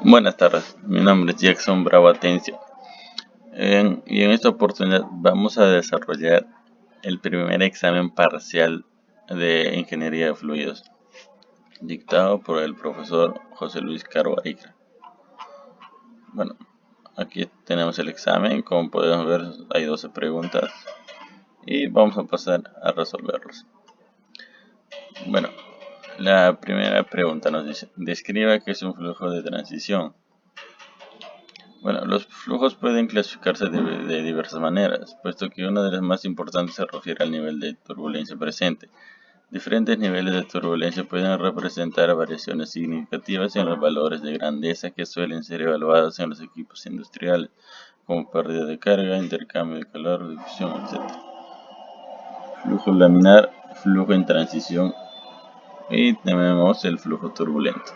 Buenas tardes, mi nombre es Jackson Bravo Atencio. Y en esta oportunidad vamos a desarrollar el primer examen parcial de Ingeniería de Fluidos, dictado por el profesor José Luis Caro Arica. Bueno, aquí tenemos el examen, como podemos ver hay 12 preguntas y vamos a pasar a resolverlos. Bueno, la primera pregunta nos dice, describa qué es un flujo de transición. Bueno, los flujos pueden clasificarse de diversas maneras, puesto que una de las más importantes se refiere al nivel de turbulencia presente. Diferentes niveles de turbulencia pueden representar variaciones significativas en los valores de grandeza que suelen ser evaluados en los equipos industriales, como pérdida de carga, intercambio de calor, difusión, etc. Flujo laminar, flujo en transición y tenemos el flujo turbulento.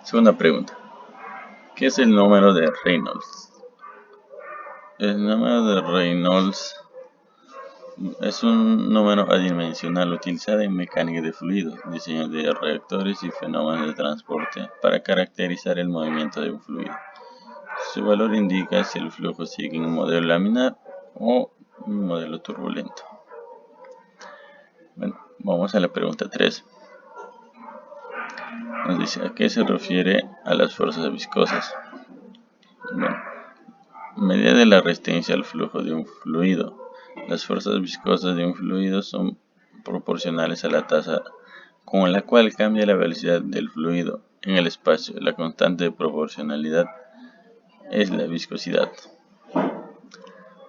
Segunda pregunta. ¿Qué es el número de Reynolds? El número de Reynolds es un número adimensional utilizado en mecánica de fluidos, diseño de reactores y fenómenos de transporte para caracterizar el movimiento de un fluido. Su valor indica si el flujo sigue un modelo laminar o un modelo turbulento. Bueno, vamos a la pregunta 3. Nos dice, ¿a qué se refiere a las fuerzas viscosas? Bueno, medida de la resistencia al flujo de un fluido. Las fuerzas viscosas de un fluido son proporcionales a la tasa con la cual cambia la velocidad del fluido en el espacio. La constante de proporcionalidad es la viscosidad.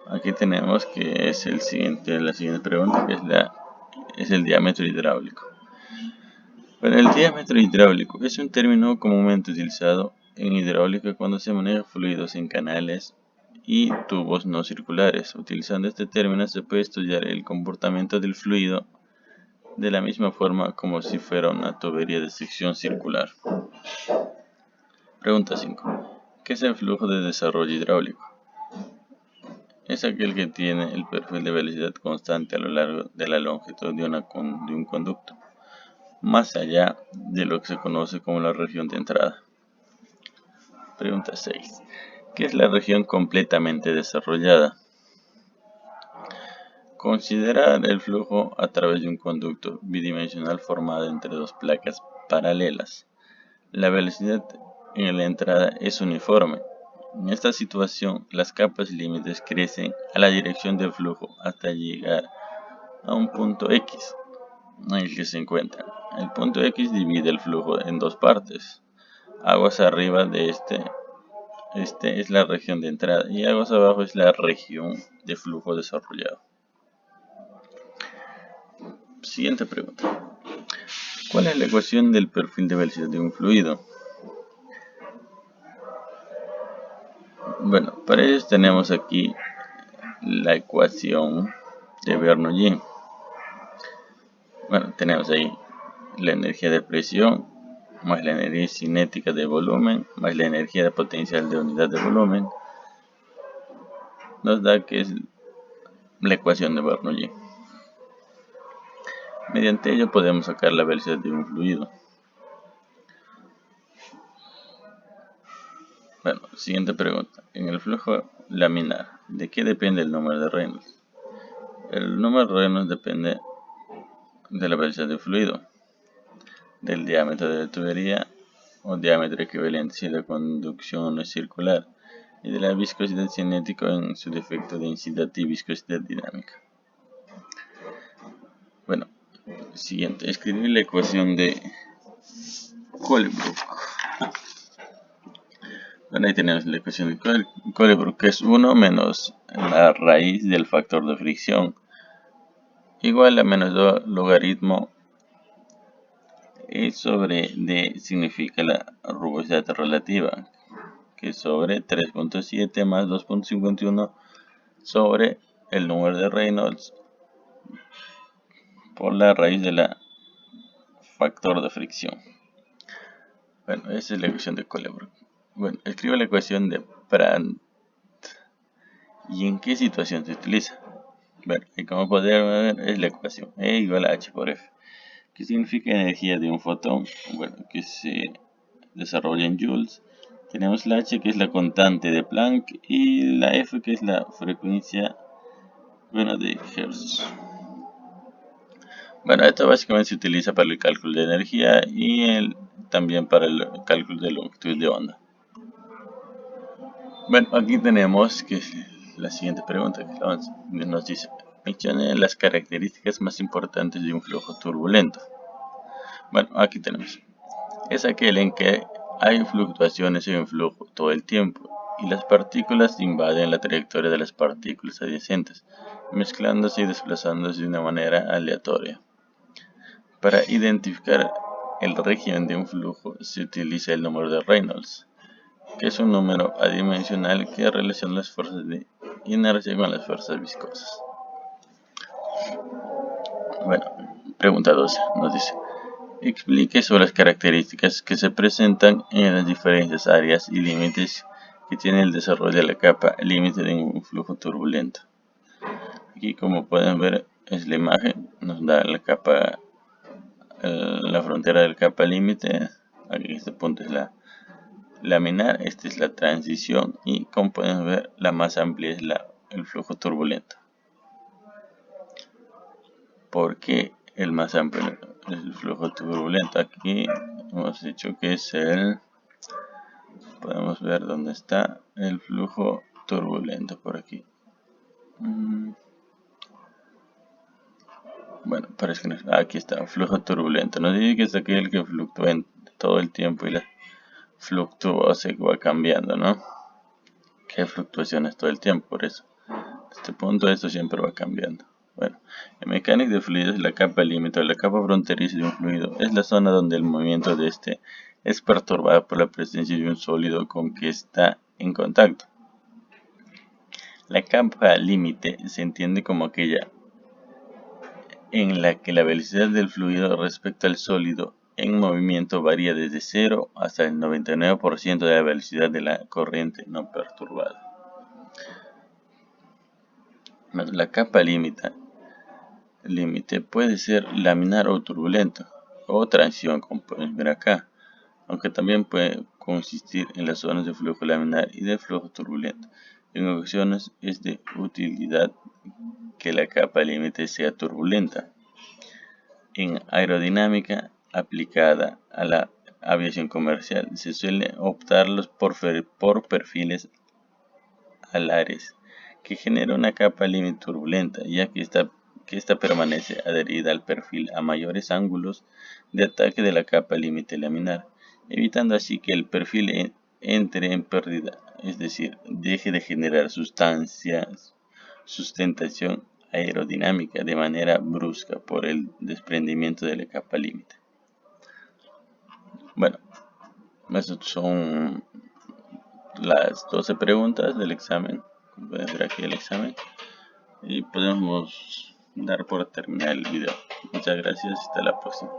Aquí tenemos que es la siguiente pregunta, que es el diámetro hidráulico. Bueno, el diámetro hidráulico es un término comúnmente utilizado en hidráulica cuando se maneja fluidos en canales y tubos no circulares. Utilizando este término se puede estudiar el comportamiento del fluido de la misma forma como si fuera una tubería de sección circular. Pregunta 5. ¿Qué es el flujo de desarrollo hidráulico? Es aquel que tiene el perfil de velocidad constante a lo largo de la longitud de un conducto, más allá de lo que se conoce como la región de entrada. Pregunta 6. ¿Qué es la región completamente desarrollada? Considerar el flujo a través de un conducto bidimensional formado entre dos placas paralelas. La velocidad en la entrada es uniforme. En esta situación, las capas límites crecen a la dirección del flujo hasta llegar a un punto X en el que se encuentra. El punto X divide el flujo en dos partes. Aguas arriba de este es la región de entrada y aguas abajo es la región de flujo desarrollado. Siguiente pregunta. ¿Cuál es la ecuación del perfil de velocidad de un fluido? Bueno, para ello tenemos aquí la ecuación de Bernoulli. Bueno, tenemos ahí la energía de presión más la energía cinética de volumen más la energía de potencial de unidad de volumen nos da que es la ecuación de Bernoulli. Mediante ello podemos sacar la velocidad de un fluido. Bueno, siguiente pregunta. En el flujo laminar, ¿de qué depende el número de Reynolds? El número de Reynolds depende de la velocidad del fluido, del diámetro de la tubería o diámetro equivalente si la conducción no es circular, y de la viscosidad cinética en su defecto de densidad y viscosidad dinámica. Bueno, siguiente, escribir la ecuación de Colebrook. Bueno, ahí tenemos la ecuación de Colebrook, que es 1 menos la raíz del factor de fricción, igual a menos 2 logaritmo y sobre D significa la rugosidad relativa, que es sobre 3.7 más 2.51 sobre el número de Reynolds por la raíz de la factor de fricción. Bueno, esa es la ecuación de Colebrook. Bueno, escribo la ecuación de Brandt. ¿Y en qué situación se utiliza? Bueno, y como podemos ver es la ecuación E igual a H por F. ¿Qué significa energía de un fotón? Bueno, que se desarrolla en joules. Tenemos la h, que es la constante de Planck, y la f, que es la frecuencia, de Hertz. Bueno, esto básicamente se utiliza para el cálculo de energía y también para el cálculo de longitud de onda. Bueno, aquí tenemos que la siguiente pregunta que nos dice: mencione las características más importantes de un flujo turbulento. Bueno, aquí tenemos: es aquel en que hay fluctuaciones en el flujo todo el tiempo y las partículas invaden la trayectoria de las partículas adyacentes, mezclándose y desplazándose de una manera aleatoria. Para identificar el régimen de un flujo se utiliza el número de Reynolds, que es un número adimensional que relaciona las fuerzas de inercia con las fuerzas viscosas. Bueno, pregunta 12 nos dice: explique sobre las características que se presentan en las diferentes áreas y límites que tiene el desarrollo de la capa límite de un flujo turbulento. Aquí, como pueden ver, es la imagen, nos da la capa, la frontera del capa límite. Aquí este punto es la laminar, esta es la transición, y como pueden ver, la más amplia es el flujo turbulento. ¿Por qué el más amplio es el flujo turbulento? Aquí hemos dicho que es podemos ver dónde está el flujo turbulento, por aquí. Bueno, parece que no. Aquí está, flujo turbulento. Nos dice que es aquel que fluctúa en todo el tiempo y fluctúa, o sea que va cambiando, ¿no? Que hay fluctuaciones todo el tiempo, por eso. A este punto esto siempre va cambiando. Bueno, en mecánica de fluidos, la capa límite o la capa fronteriza de un fluido es la zona donde el movimiento de este es perturbado por la presencia de un sólido con que está en contacto. La capa límite se entiende como aquella en la que la velocidad del fluido respecto al sólido en movimiento varía desde 0 hasta el 99% de la velocidad de la corriente no perturbada. La capa límite puede ser laminar o turbulento, o transición, como pueden ver acá, aunque también puede consistir en las zonas de flujo laminar y de flujo turbulento. En ocasiones es de utilidad que la capa límite sea turbulenta. En aerodinámica aplicada a la aviación comercial se suele optar por perfiles alares que genera una capa límite turbulenta, ya que esta permanece adherida al perfil a mayores ángulos de ataque de la capa límite laminar, evitando así que el perfil entre en pérdida, es decir, deje de generar sustentación aerodinámica de manera brusca por el desprendimiento de la capa límite. Bueno, esas son las 12 preguntas del examen. Pueden ver aquí el examen y podemos dar por terminar el video. Muchas gracias, hasta la próxima.